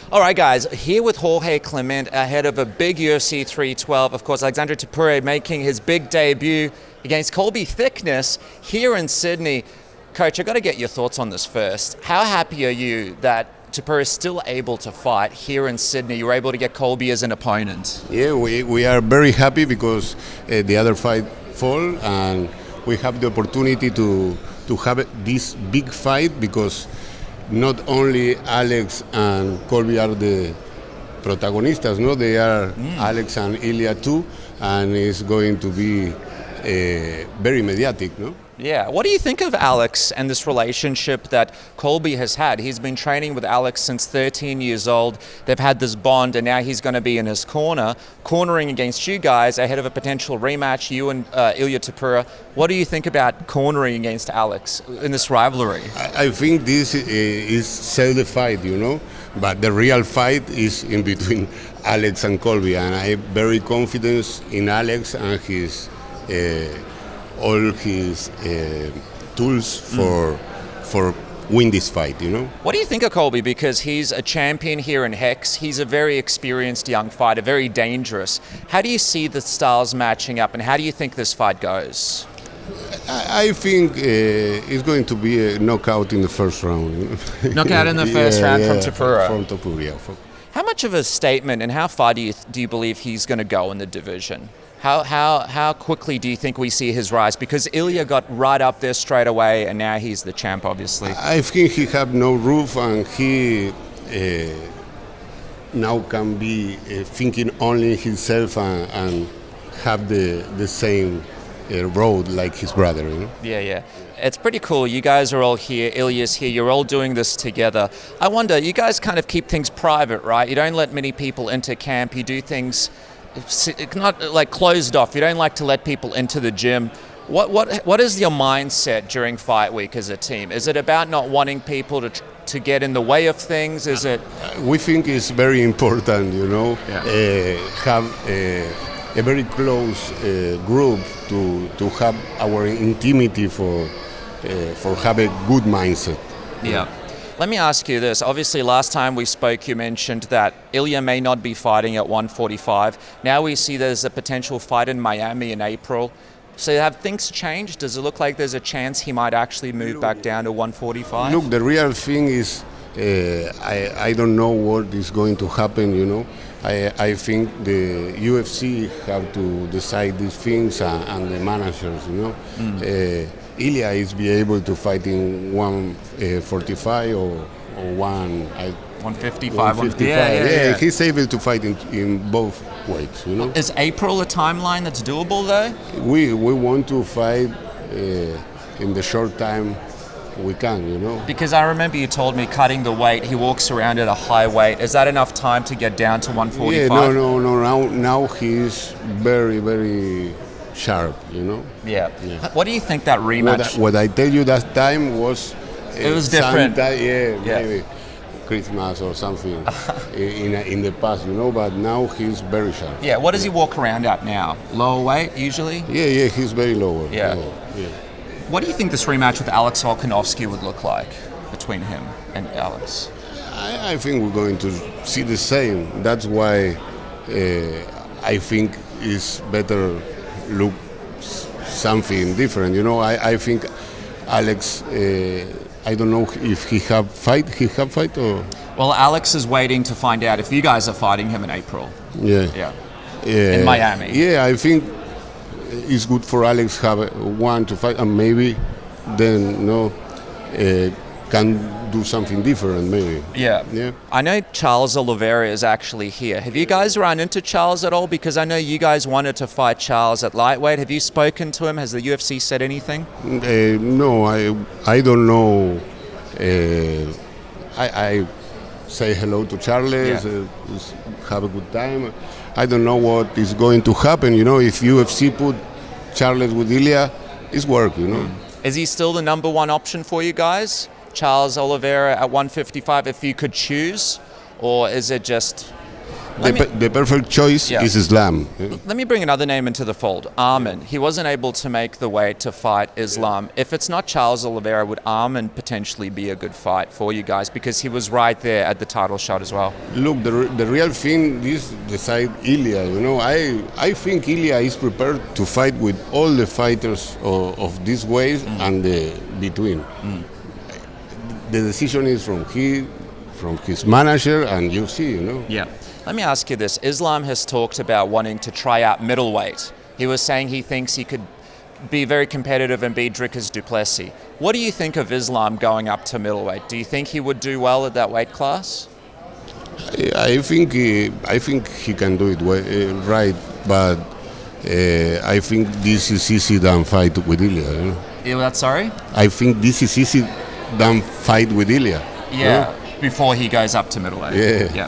All right, guys, here with Jorge Climent ahead of a big UFC 312. Of course, Aleksandre Topuria making his big debut against Colby Thickness here in Sydney. Coach, I've got to get your thoughts on this first. How happy are you that Topuria is still able to fight here in Sydney? You were able to get Colby as an opponent. Yeah, we are very happy because the other fight fall, and we have the opportunity to have this big fight because not only Alex and Colby are the protagonistas, no? They are Alex and Ilia too, and it's going to be very mediatic, no? Yeah. What do you think of Alex and this relationship that Colby has had? He's been training with Alex since 13 years old. They've had this bond, and now he's going to be in his cornering against you guys ahead of a potential rematch, you and Ilia Topuria. What do you think about cornering against Alex in this rivalry? I think this is sell the fight, you know, but the real fight is in between Alex and Colby, and I'm very confident in Alex and his all his tools for win this fight, you know. What do you think of Colby? Because he's a champion here in Hex. He's a very experienced young fighter, very dangerous. How do you see the styles matching up, and how do you think this fight goes? I think it's going to be a knockout in the first round. Knockout in the first round from Topuria? From Topuria. How much of a statement and how far do you believe he's going to go in the division? How quickly do you think we see his rise? Because Ilia got right up there straight away, and now he's the champ, obviously. I think he have no roof, and he now can be thinking only himself and have the same road like his brother, you know? Yeah. It's pretty cool. You guys are all here. Ilia's here. You're all doing this together. I wonder, you guys kind of keep things private, right? You don't let many people into camp. You do things not like closed off. You don't like to let people into the gym. What is your mindset during fight week as a team? Is it about not wanting people to get in the way of things? Is it? We think it's very important, you know, have a very close group to have our intimacy for have a good mindset. Yeah. Let me ask you this. Obviously, last time we spoke, you mentioned that Ilia may not be fighting at 145. Now we see there's a potential fight in Miami in April. So have things changed? Does it look like there's a chance he might actually move back down to 145? Look, the real thing is I don't know what is going to happen, you know. I think the UFC have to decide these things and the managers, you know. Ilia is be able to fight in 145 or 155. Yeah, he's able to fight in both weights, you know. Is April a timeline that's doable though? We want to fight in the short time we can, you know. Because I remember you told me cutting the weight, he walks around at a high weight. Is that enough time to get down to 145? Yeah, no. Now he's very, very sharp, you know. Yeah. What do you think that rematch? What I tell you that time was it was different. Maybe Christmas or something in the past, you know. But now he's very sharp. Yeah. What does he walk around at now? Lower weight usually? Yeah. He's very lower. Yeah. What do you think this rematch with Alex Volkanovski would look like between him and Alex? I think we're going to see the same. That's why I think it's better look something different. You know, I think Alex, I don't know if he have fight or... Well, Alex is waiting to find out if you guys are fighting him in April. Yeah. In Miami. Yeah, I think it's good for Alex have one to fight, and maybe then can do something different, maybe. Yeah. I know Charles Oliveira is actually here. Have you guys run into Charles at all? Because I know you guys wanted to fight Charles at lightweight. Have you spoken to him? Has the UFC said anything? No, I don't know. I say hello to Charles, have a good time. I don't know what is going to happen. You know, if UFC put Charles with Ilia, it's work, you know. Is he still the number one option for you guys? Charles Oliveira at 155 if you could choose? Or is it just The perfect choice is Islam. Let me bring another name into the fold. Arman. He wasn't able to make the weight to fight Islam. If it's not Charles Oliveira, would Arman potentially be a good fight for you guys? Because he was right there at the title shot as well. Look, the real thing is decide Ilia. I think Ilia is prepared to fight with all the fighters of this weight and the between. The decision is from his manager, and you see, Yeah. Let me ask you this. Islam has talked about wanting to try out middleweight. He was saying he thinks he could be very competitive and beat Dricus du Plessis. What do you think of Islam going up to middleweight? Do you think he would do well at that weight class? I think he can do it right, but I think this is easy than fight with Ilia. That's sorry? I think this is easy than fight with Ilia. Yeah. Before he goes up to middleweight. Yeah.